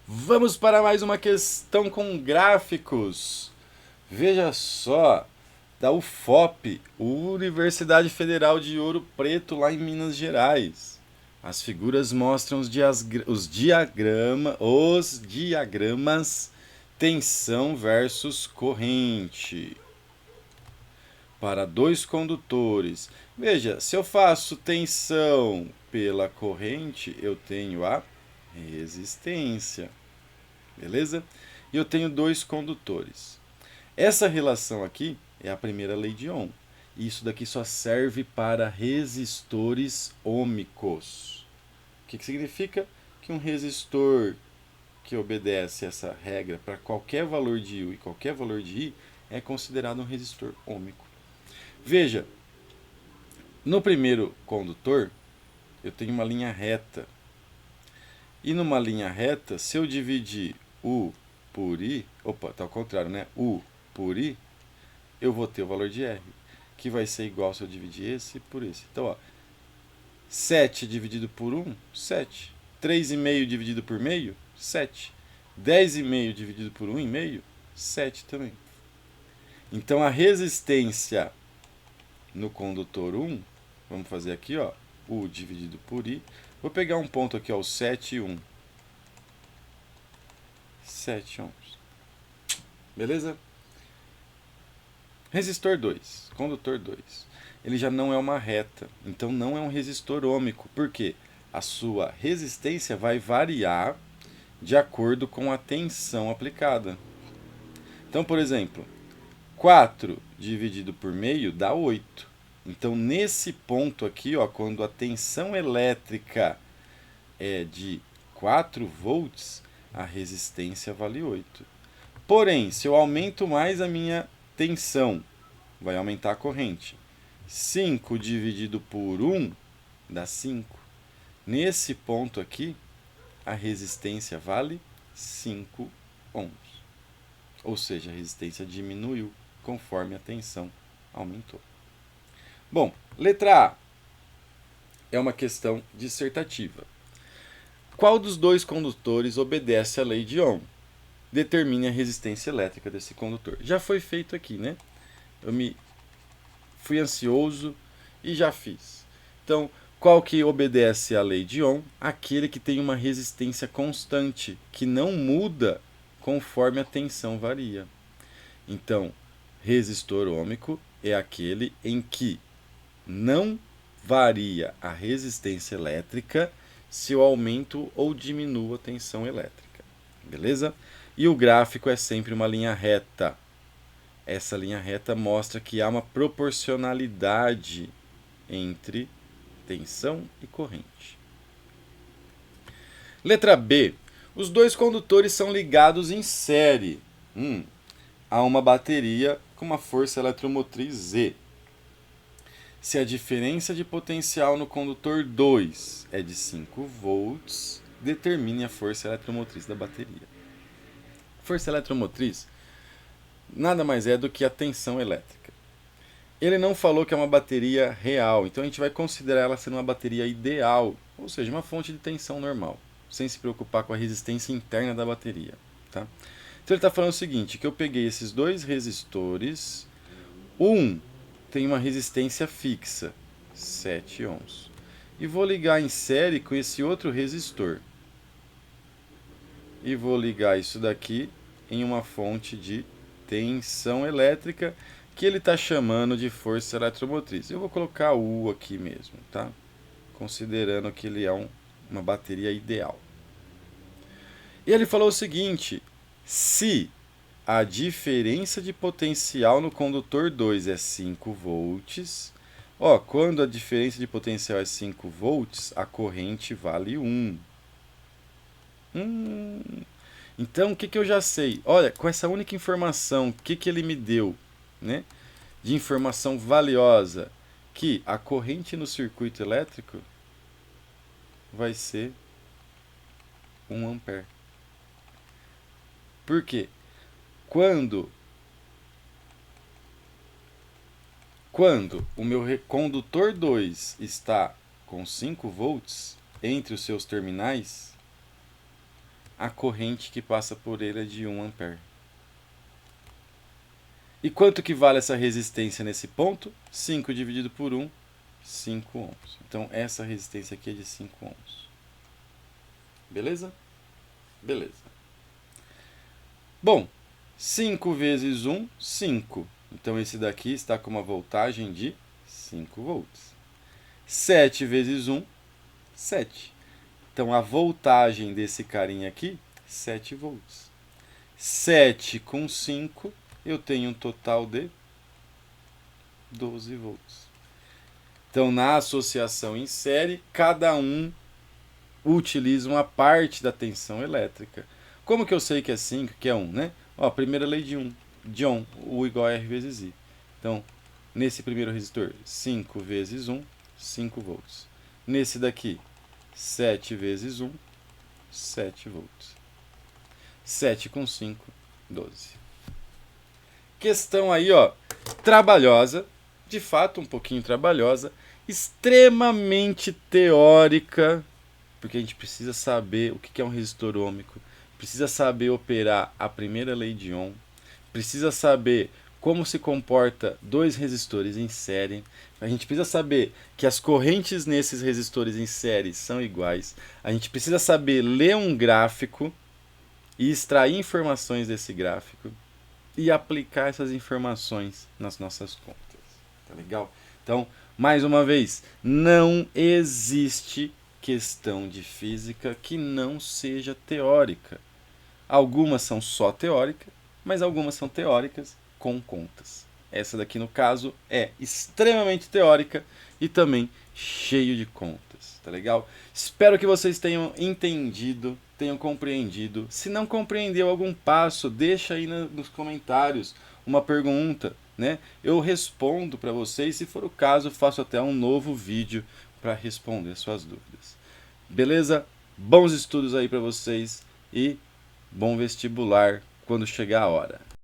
Vamos para mais uma questão com gráficos. Veja só, da UFOP, Universidade Federal de Ouro Preto, lá em Minas Gerais. As figuras mostram os diagramas tensão versus corrente para dois condutores. Veja, se eu faço tensão pela corrente, eu tenho a resistência, beleza? E eu tenho dois condutores. Essa relação aqui é a primeira lei de Ohm. E isso daqui só serve para resistores ômicos. O que significa? Que um resistor que obedece essa regra para qualquer valor de U e qualquer valor de I é considerado um resistor ômico. Veja, no primeiro condutor eu tenho uma linha reta. E numa linha reta, se eu dividir U por I, opa, tá ao contrário, né? U por I, eu vou ter o valor de R, que vai ser igual se eu dividir esse por esse. Então, ó, 7 dividido por 1, 7. 3,5 dividido por meio, 7. 10,5 dividido por 1,5, 7 também. Então, a resistência no condutor 1, vamos fazer aqui, ó, U dividido por I. Vou pegar um ponto aqui, ó, o 7 e 1. 7 ohms. Beleza? Resistor 2, condutor 2. Ele já não é uma reta, então não é um resistor ômico. Por quê? A sua resistência vai variar de acordo com a tensão aplicada. Então, por exemplo, 4 dividido por meio dá 8. Então, nesse ponto aqui, ó, quando a tensão elétrica é de 4 volts, a resistência vale 8. Porém, se eu aumento mais a minha tensão, vai aumentar a corrente. 5 dividido por 1 dá 5. Nesse ponto aqui, a resistência vale 5 ohms. Ou seja, a resistência diminuiu conforme a tensão aumentou. Bom, letra A é uma questão dissertativa. Qual dos dois condutores obedece à lei de Ohm? Determine a resistência elétrica desse condutor. Já foi feito aqui, né? Eu fui ansioso e já fiz. Então, qual que obedece à lei de Ohm? Aquele que tem uma resistência constante, que não muda conforme a tensão varia. Então, resistor ômico é aquele em que não varia a resistência elétrica se eu aumento ou diminuo a tensão elétrica. Beleza? E o gráfico é sempre uma linha reta. Essa linha reta mostra que há uma proporcionalidade entre tensão e corrente. Letra B. Os dois condutores são ligados em série a uma bateria com uma força eletromotriz Z. Se a diferença de potencial no condutor 2 é de 5 volts, determine a força eletromotriz da bateria. Força eletromotriz nada mais é do que a tensão elétrica. Ele não falou que é uma bateria real, então a gente vai considerar ela sendo uma bateria ideal, ou seja, uma fonte de tensão normal, sem se preocupar com a resistência interna da bateria. Tá? Então ele está falando o seguinte, que eu peguei esses dois resistores, um tem uma resistência fixa, 7 ohms, e vou ligar em série com esse outro resistor. E vou ligar isso daqui em uma fonte de tensão elétrica que ele está chamando de força eletromotriz. Eu vou colocar U aqui mesmo, tá? Considerando que ele é uma bateria ideal. E ele falou o seguinte, se a diferença de potencial no condutor 2 é 5 volts, ó, quando a diferença de potencial é 5 volts, a corrente vale 1. Então, o que eu já sei? Olha, com essa única informação, o que ele me deu, né? De informação valiosa, que a corrente no circuito elétrico vai ser 1 ampere. Por quê? Quando o meu condutor 2 está com 5 volts entre os seus terminais, a corrente que passa por ele é de 1 ampere. E quanto que vale essa resistência nesse ponto? 5 dividido por 1, 5 ohms. Então, essa resistência aqui é de 5 ohms. Beleza? Beleza. Bom, 5 vezes 1, 5. Então, esse daqui está com uma voltagem de 5 volts. 7 vezes 1, 7. Então, a voltagem desse carinha aqui, 7 volts. 7 com 5, eu tenho um total de 12 volts. Então, na associação em série, cada um utiliza uma parte da tensão elétrica. Como que eu sei que é 5, que é 1, né? Ó, primeira lei de Ohm, U igual a R vezes I. Então, nesse primeiro resistor, 5 vezes 1, 5 volts. Nesse daqui, 7 vezes 1, 7 volts. 7 com 5, 12. Questão aí, ó, trabalhosa, de fato um pouquinho trabalhosa, extremamente teórica, porque a gente precisa saber o que é um resistor ôhmico, precisa saber operar a primeira lei de Ohm, precisa saber como se comporta dois resistores em série, a gente precisa saber que as correntes nesses resistores em série são iguais, a gente precisa saber ler um gráfico e extrair informações desse gráfico e aplicar essas informações nas nossas contas. Tá legal? Então, mais uma vez, não existe questão de física que não seja teórica. Algumas são só teóricas, mas algumas são teóricas com contas. Essa daqui, no caso, é extremamente teórica e também cheio de contas. Tá legal? Espero que vocês tenham entendido, tenham compreendido. Se não compreendeu algum passo, deixa aí nos comentários uma pergunta, né? Eu respondo para vocês, se for o caso, faço até um novo vídeo para responder suas dúvidas. Beleza? Bons estudos aí para vocês e bom vestibular quando chegar a hora.